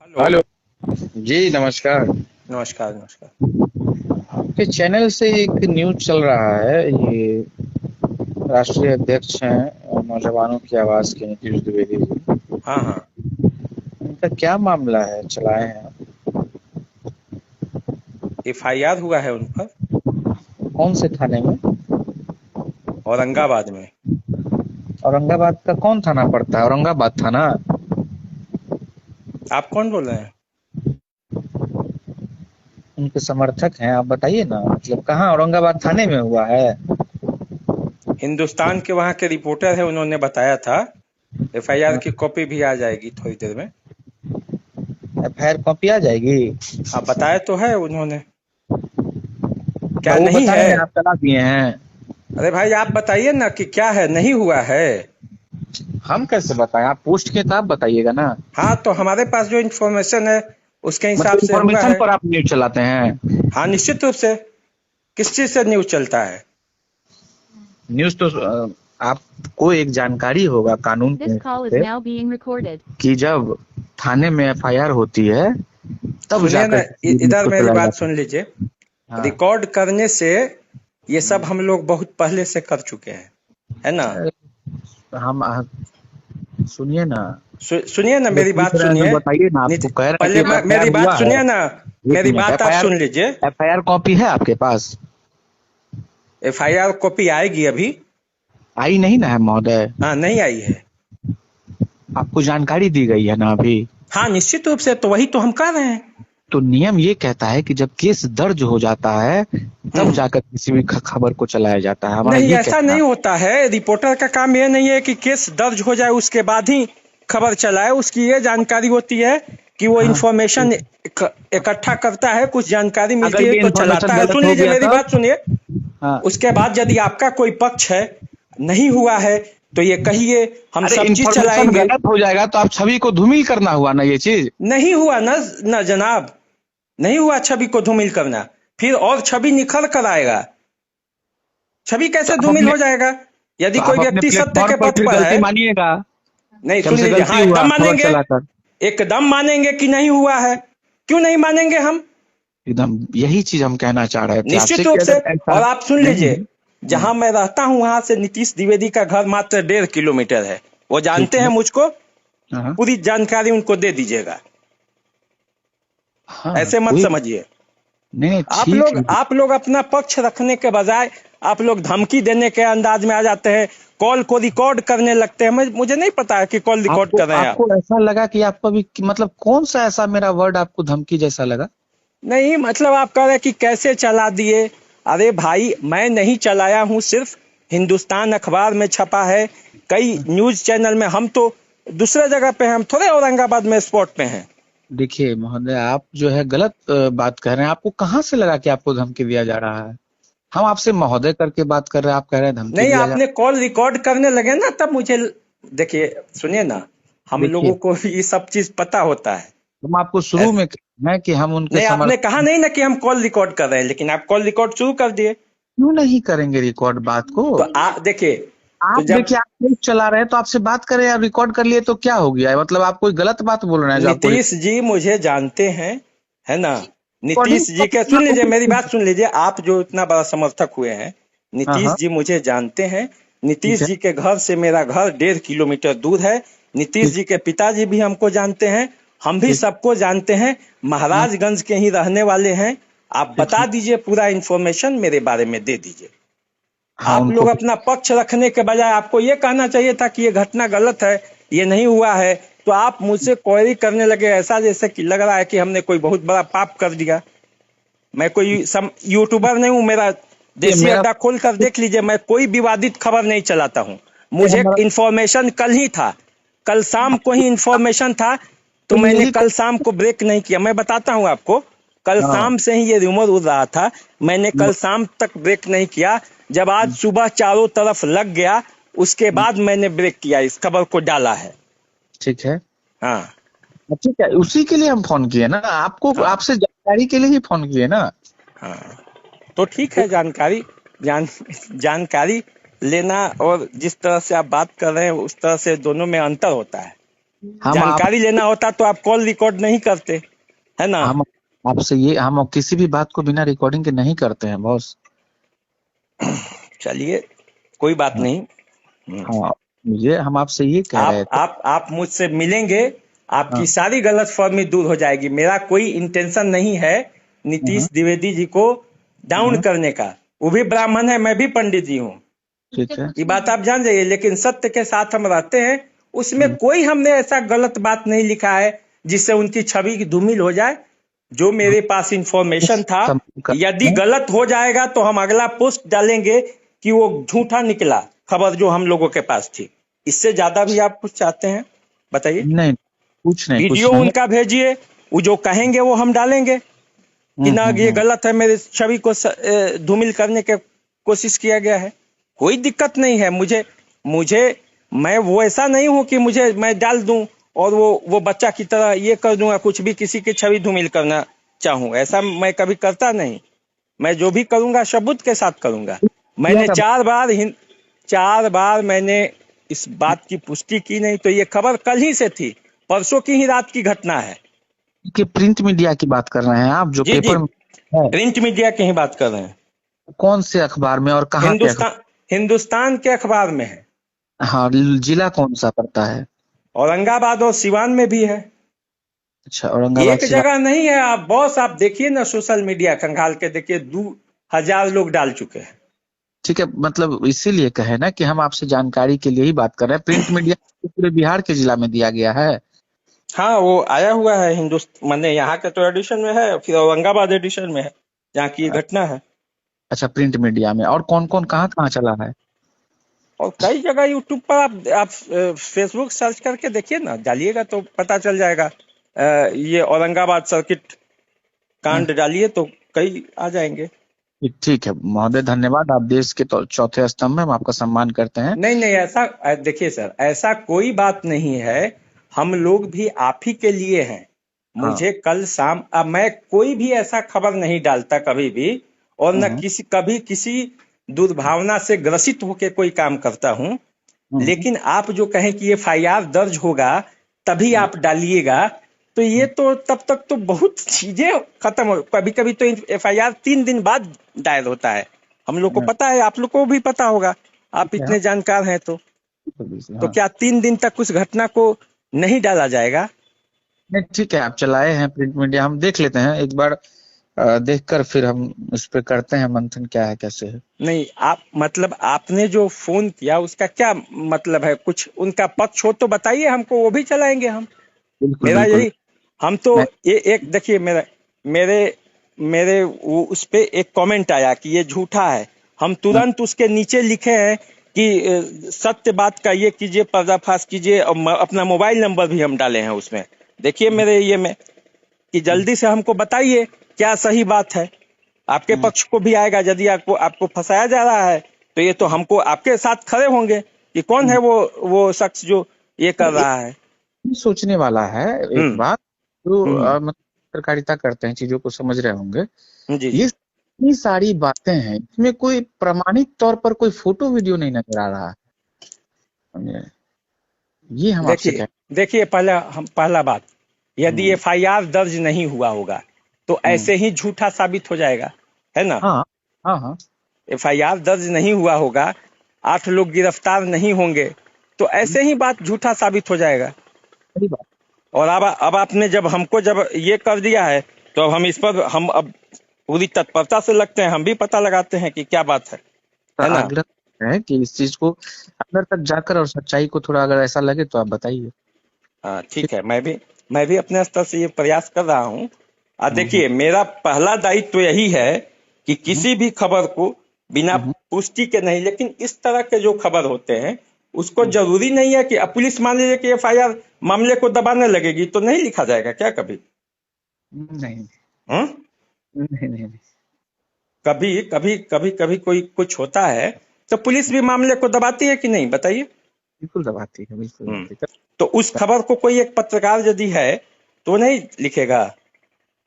Hello. Hello. जी नमस्कार। नमस्कार नमस्कार। आपके चैनल से एक न्यूज़ चल रहा है, ये राष्ट्रीय अध्यक्ष हैं नौजवानों की आवाज़ के नीतीश द्विवेदी जी। हाँ हाँ। इनका क्या मामला है, चलाए हैं आप? एफआईआर हुआ है उन पर कौन से थाने में? औरंगाबाद में। औरंगाबाद का कौन थाना पड़ता है? औरंगाबाद थाना? आप कौन बोल रहे हैं? उनके समर्थक हैं आप, बताइए ना, मतलब कहाँ औरंगाबाद थाने में हुआ है? हिंदुस्तान के वहाँ के रिपोर्टर है, उन्होंने बताया था। एफआईआर की कॉपी भी आ जाएगी थोड़ी देर में। एफआईआर कॉपी आ जाएगी? हाँ, बताया तो है उन्होंने। क्या वो नहीं बताए है? हैं, आप चला दिए हैं? अरे भाई, आप बताइए ना कि क्या है, नहीं हुआ है। हम कैसे बताएं? आप पोस्ट किए तो आप बताइएगा ना। हाँ, तो हमारे पास जो इन्फॉर्मेशन है उसके हिसाब मतलब से हुआ इन्फॉर्मेशन है। पर आप न्यूज़ चलाते हैं? हाँ, निश्चित रूप से। किस चीज से न्यूज चलता है? न्यूज़ तो आपको एक जानकारी होगा कानून के This call is हिसाब से now being recorded. कि जब थाने में एफआईआर होती है तब सुनिए ना, जाकर न्यूज़ इधर को मेरी चलाया बात जाता सुन लीजिए। है। हाँ। रिकॉर्ड करने से ये सब हम लोग बहुत पहले से कर चुके हैं, है ना। हम सुनिए ना। सुनिए ना, जो मेरी पूछ बात रहे हैं तो सुनिए। बताइए ना, आपको कह रहे हैं कि पहले एफआईआर मेरी बात हुआ है। सुनिए ना। एक मेरी मिनट, बात आप एफआईआर सुन लीजिए। एफआईआर कॉपी है आपके पास? एफआईआर कॉपी आएगी अभी। आई नहीं ना है महोदय? हाँ, नहीं आई है। आपको जानकारी दी गई है ना अभी? हाँ, निश्चित रूप से, तो वही तो हम कह रहे हैं। तो नियम ये कहता है कि जब केस दर्ज हो जाता है तब हम्म। जाकर किसी भी खबर को चलाया जाता है, हमारा नहीं, ये ऐसा कहना नहीं है। होता है। रिपोर्टर का काम ये नहीं है कि केस दर्ज हो जाए उसके बाद ही खबर चलाए। उसकी ये जानकारी होती है कि वो हाँ, इंफॉर्मेशन इकट्ठा करता है, कुछ जानकारी मिलती अगर है ये तो चलाता इन्फॉर्मेशन है। गलत सुन हो लीजिए, गया मेरी तब? बात सुनिए। हाँ। उसके बाद यदि आपका कोई पक्ष है, नहीं हुआ है, तो ये कहिए, हम अरे सब चीज इन्फॉर्मेशन चलाएंगे। गलत हो जाएगा तो आप छवि को धूमिल करना हुआ ना ये चीज। नहीं हुआ न, न जनाब। नहीं हुआ छवि को धूमिल करना। फिर और छवि निखर कर आएगा। छवि तो कैसे आप धूमिल अपने हो जाएगा? यदि तो कोई आप अपने व्यक्ति सत्य प्लेटफॉर्म के पर पथ फिर पर है। गलती मानिएगा नहीं, कि सुन हमसे लीजिए, गलती हाँ, हुआ एकदम खबर मानेंगे। चलाकर। एकदम मानेंगे कि नहीं हुआ है। क्यों नहीं मानेंगे हम? एकदम यही चीज हम कहना चाह रहे थे आपसे निश्चित कि रूप से। अगर ऐसा और आप सुन नहीं है। लीजिए, जहां मैं रहता हूं वहां से नीतीश द्विवेदी का घर मात्र 1.5 किलोमीटर है। वो ठीक जानते हैं है। मुझको। हाँ पूरी जानकारी उनको दे दीजिएगा। हाँ, ऐसे मत कोई समझिए। नहीं नहीं, ठीक है। आप लोग अपना पक्ष रखने के बजाय आप लोग धमकी देने के अंदाज में आ जाते हैं। कॉल को रिकॉर्ड करने लगते हैं। मुझे नहीं पता है कि कॉल रिकॉर्ड आपको कर रहे हैं आप। आपको ऐसा लगा कि आपको अभी मतलब कौन सा ऐसा मेरा वर्ड आपको धमकी जैसा लगा? नहीं, मतलब आप कह रहे हैं कि कैसे चला दिए। अरे भाई, मैं नहीं चलाया हूं, सिर्फ हिंदुस्तान अखबार में छपा है। कई न्यूज चैनल में। हम तो दूसरे जगह पे हैं, हम थोड़े औरंगाबाद में स्पॉट पे हैं। देखिए महोदय, आप जो है गलत बात कह रहे हैं। आपको कहाँ से लगा कि आपको धमकी दिया जा रहा है? हम आपसे महोदय करके बात कर रहे हैं, आप कह रहे हैं धमकी नहीं, दिया जा आपने कॉल रिकॉर्ड करने लगे ना, तब मुझे। देखिए, सुनिए ना। हम देखिए, लोगों को ये सब चीज पता होता है। हम आपको शुरू में कहे हैं कि हम उनके नहीं, आपने समर्थन। कहा नहीं ना कि हम कॉल रिकॉर्ड कर रहे हैं, लेकिन आप कॉल रिकॉर्ड शुरू कर दिए। क्यों नहीं करेंगे रिकॉर्ड बात को? तो आप देखिए। तो आप जब देखिए, आप न्यूज़ चला रहे हैं तो आपसे बात करें या रिकॉर्ड कर लिए तो क्या हो गया है? मतलब आप कोई गलत बात बोल रहे हैं जो आपको नीतीश जी मुझे जानते हैं, है ना। रिकॉर्डिंग। नीतीश जी के सुन लीजिए, मेरी बात सुन लीजिए। आप जो इतना बड़ा समर्थक हुए हैं, हाँ नीतीश हाँ, जी मुझे जानते हैं। ठीक नीतीश है। जी के घर से मेरा घर 1.5 किलोमीटर दूर है। नीतीश ठीक जी के पिताजी भी हमको जानते हैं। हम भी ठीक। सबको जानते हैं। हाँ, महाराजगंज के ही रहने वाले हैं। आप ठीक बता है। दीजिए, पूरा इंफॉर्मेशन मेरे बारे में दे दीजिए। हाँ, आप लोग उनको अपना पक्ष रखने के बजाय आपको ये कहना चाहिए था कि ये घटना गलत है, ये नहीं हुआ है। तो आप मुझसे क्वेरी करने लगे, ऐसा जैसे कि लग रहा है कि हमने कोई बहुत बड़ा पाप कर दिया। मैं कोई यूट्यूबर नहीं हूँ। मेरा ये देसी मेरा अड्डा खोल कर देख लीजिए। मैं कोई विवादित खबर नहीं चलाता हूँ। ये मुझे हमारा इंफॉर्मेशन कल ही था। कल शाम को ही इंफॉर्मेशन था। तो तो मैंने यही कल शाम को ब्रेक नहीं किया। मैं बताता हूँ आपको। कल हाँ। शाम से ही ये रूमर उड़ रहा था। मैंने कल शाम तक ब्रेक नहीं किया। जब आज सुबह चारों तरफ लग गया, उसके बाद मैंने ब्रेक किया, इस खबर को डाला है। ठीक है। हाँ ठीक है, उसी के लिए हम फोन किए ना आपको, हाँ आपसे जानकारी के लिए ही फोन किए ना। हाँ। तो ठीक है, जानकारी लेना और जिस तरह से आप बात कर रहे हैं, उस तरह से दोनों में अंतर होता है। जानकारी लेना होता तो आप कॉल रिकॉर्ड नहीं करते, है ना? हम आपसे हम किसी भी बात को बिना रिकॉर्डिंग के नहीं करते हैं बॉस। चलिए, कोई बात नहीं। हाँ, हम आपसे ये कह रहे थे। आप मुझसे मिलेंगे, हाँ, आपकी सारी गलतफहमी दूर हो जाएगी। मेरा कोई इंटेंशन नहीं है नीतीश द्विवेदी जी को डाउन करने का। वो भी ब्राह्मण है, मैं भी पंडित जी हूँ, ठीक है। ये बात आप जान जाइए। लेकिन सत्य के साथ हम रहते हैं, उसमें कोई हमने ऐसा गलत बात नहीं लिखा है जिससे उनकी छवि की धूमिल हो जाए। जो मेरे पास इंफॉर्मेशन था, यदि गलत हो जाएगा तो हम अगला पोस्ट डालेंगे कि वो झूठा निकला खबर जो हम लोगों के पास थी। इससे ज्यादा भी आप कुछ चाहते हैं बताइए? नहीं, कुछ नहीं, वीडियो कुछ नहीं। उनका भेजिए, वो जो कहेंगे वो हम डालेंगे कि ना ये गलत है, मेरे छवि को धूमिल करने की कोशिश किया गया है। कोई दिक्कत नहीं है मुझे मैं वो ऐसा नहीं हूं कि मैं डाल दूं और वो बच्चा की तरह ये कर दूंगा, कुछ भी किसी की छवि धूमिल करना चाहूं, ऐसा मैं कभी करता नहीं। मैं जो भी करूंगा सबूत के साथ करूंगा। मैंने 4 बार मैंने इस बात की पुष्टि की, नहीं तो ये खबर कल ही से थी, परसों की ही रात की घटना है। कि प्रिंट मीडिया की बात कर रहे हैं आप, जो जी पेपर में है? प्रिंट मीडिया की ही बात कर रहे हैं। कौन से अखबार में और कहाँ के अखबार? हिंदुस्तान के अखबार में है। हाँ, जिला कौन सा पड़ता है? औरंगाबाद और सिवान में भी है। अच्छा, औरंगाबाद एक से। जगह नहीं है। आप बॉस आप देखिए ना, सोशल मीडिया खंगाल के देखिए, 2000 लोग डाल चुके हैं। ठीक है, मतलब इसीलिए कहे ना कि हम आपसे जानकारी के लिए ही बात कर रहे हैं। प्रिंट मीडिया पूरे बिहार के जिला में दिया गया है। हाँ, वो आया हुआ है हिंदुस्तान, मैंने यहाँ के तो एडिशन में है, फिर औरंगाबाद एडिशन में है जहाँ की ये घटना है। अच्छा, प्रिंट मीडिया में और कौन कौन कहाँ कहाँ चला है? और कई जगह यूट्यूब पर आप फेसबुक सर्च करके देखिए ना, डालिएगा तो पता चल जाएगा। ये औरंगाबाद सर्किट कांड डालिए तो कई आ जाएंगे। ठीक है महोदय, धन्यवाद। आप देश के चौथे स्तंभ में, हम आपका सम्मान करते हैं। नहीं नहीं, ऐसा देखिए सर, ऐसा कोई बात नहीं है। हम लोग भी आप ही के लिए हैं। मुझे कल शाम, अब मैं कोई भी ऐसा खबर नहीं डालता कभी भी, और न कभी किसी दुर्भावना से ग्रसित होकर कोई काम करता हूं। लेकिन आप जो कहें कि एफआईआर दर्ज होगा तभी आप डालिएगा, तो ये तो तब तक तो बहुत चीजें खत्म हो। कभी कभी तो एफआईआर 3 दिन बाद दायर होता है। हम लोग को पता है, आप लोग को भी पता होगा, आप इतने जानकार हैं तो क्या 3 दिन तक उस घटना को नहीं डाला जाएगा? नहीं, ठीक है, आप चलाए हैं प्रिंट मीडिया, हम देख लेते हैं एक बार, देखकर फिर हम उस पर करते हैं मंथन, क्या है कैसे है। नहीं, आप मतलब आपने जो फोन किया उसका क्या मतलब है? कुछ उनका पक्ष हो तो बताइए हमको, वो भी चलाएंगे हम। बिल्कुल मेरा बिल्कुल। यही, हम तो एक देखिए, मेरे मेरे वो उस पे एक कमेंट आया कि ये झूठा है। हम तुरंत उसके नीचे लिखे हैं कि सत्य बात का ये कीजिए, पर्दाफाश कीजिए, और अपना मोबाइल नंबर भी हम डाले हैं उसमें। देखिए मेरे ये में कि जल्दी से हमको बताइए क्या सही बात है। आपके पक्ष को भी आएगा। यदि आपको फंसाया जा रहा है तो ये तो हमको आपके साथ खड़े होंगे कि कौन है वो शख्स जो ये कर रहा है। सोचने वाला है एक बात, जो मतलब पत्रकारिता करते हैं, चीजों को समझ रहे होंगे। जी ये इतनी सारी बातें हैं, इसमें कोई प्रमाणिक तौर पर कोई फोटो वीडियो नहीं नजर आ रहा है। ये हम आपसे देखिए पहला बात, यदि एफआईआर दर्ज नहीं हुआ होगा तो ऐसे ही झूठा साबित हो जाएगा, है ना? हाँ हाँ हाँ। एफआईआर दर्ज नहीं हुआ होगा, 8 लोग गिरफ्तार नहीं होंगे, तो ऐसे ही बात झूठा साबित हो जाएगा। सही बात। और अब आपने जब ये कर दिया है तो अब हम इस पर अब पूरी तत्परता से लगते हैं, हम भी पता लगाते हैं कि क्या बात है ना? आग्रह है कि इस चीज को अंदर तक जाकर और सच्चाई को थोड़ा अगर ऐसा लगे तो आप बताइए। हाँ ठीक है, मैं भी अपने स्तर से ये प्रयास कर रहा हूँ। देखिए, मेरा पहला दायित्व यही है कि किसी भी खबर को बिना पुष्टि के नहीं, लेकिन इस तरह के जो खबर होते हैं उसको जरूरी नहीं है कि पुलिस मान लीजिए कि एफआईआर मामले को दबाने लगेगी तो नहीं लिखा जाएगा क्या कभी? नहीं नहीं नहीं। कभी कभी कभी कभी कोई कुछ होता है तो पुलिस भी मामले को दबाती है कि नहीं, बताइए? बिल्कुल दबाती है, बिल्कुल। तो उस खबर को कोई एक पत्रकार यदि है तो वो नहीं लिखेगा?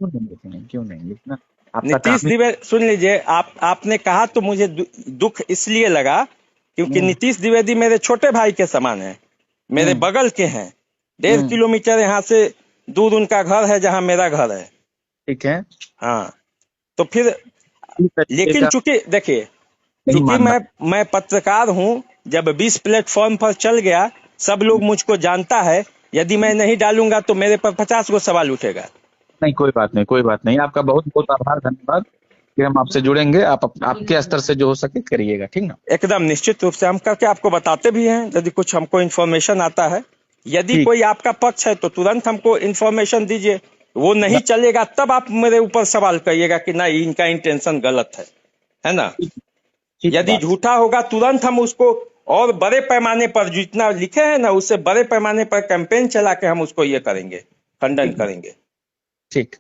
क्यों नहीं लिखना? नीतीश द्विवेदी, सुन लीजिए, आपने कहा तो मुझे दुख इसलिए लगा क्योंकि नीतीश द्विवेदी मेरे छोटे भाई के समान है, मेरे बगल के हैं। 1.5 किलोमीटर यहाँ से दूर उनका घर है जहाँ मेरा घर है। ठीक है। हाँ, तो फिर लेकिन चूंकि देखिए, नहीं चूंकि मानना। मैं पत्रकार हूँ, जब 20 प्लेटफॉर्म पर चल गया, सब लोग मुझको जानता है, यदि मैं नहीं डालूंगा तो मेरे पर 50 गो सवाल उठेगा। नहीं कोई बात नहीं, कोई बात नहीं, आपका बहुत बहुत आभार, धन्यवाद। फिर हम आपसे जुड़ेंगे, आप आपके स्तर से जो हो सके करिएगा, ठीक ना। एकदम निश्चित रूप से हम करके आपको बताते भी हैं, यदि कुछ हमको इन्फॉर्मेशन आता है। यदि ठीक। कोई आपका पक्ष है तो तुरंत हमको इन्फॉर्मेशन दीजिए, वो नहीं चलेगा तब आप मेरे ऊपर सवाल करिएगा कि नहीं इनका इंटेंशन गलत है ना। ठीक यदि बात। झूठा होगा तुरंत हम उसको और बड़े पैमाने पर जितना लिखे हैं ना, उससे बड़े पैमाने पर कैंपेन चला के हम उसको ये करेंगे, खंडन करेंगे। ठीक।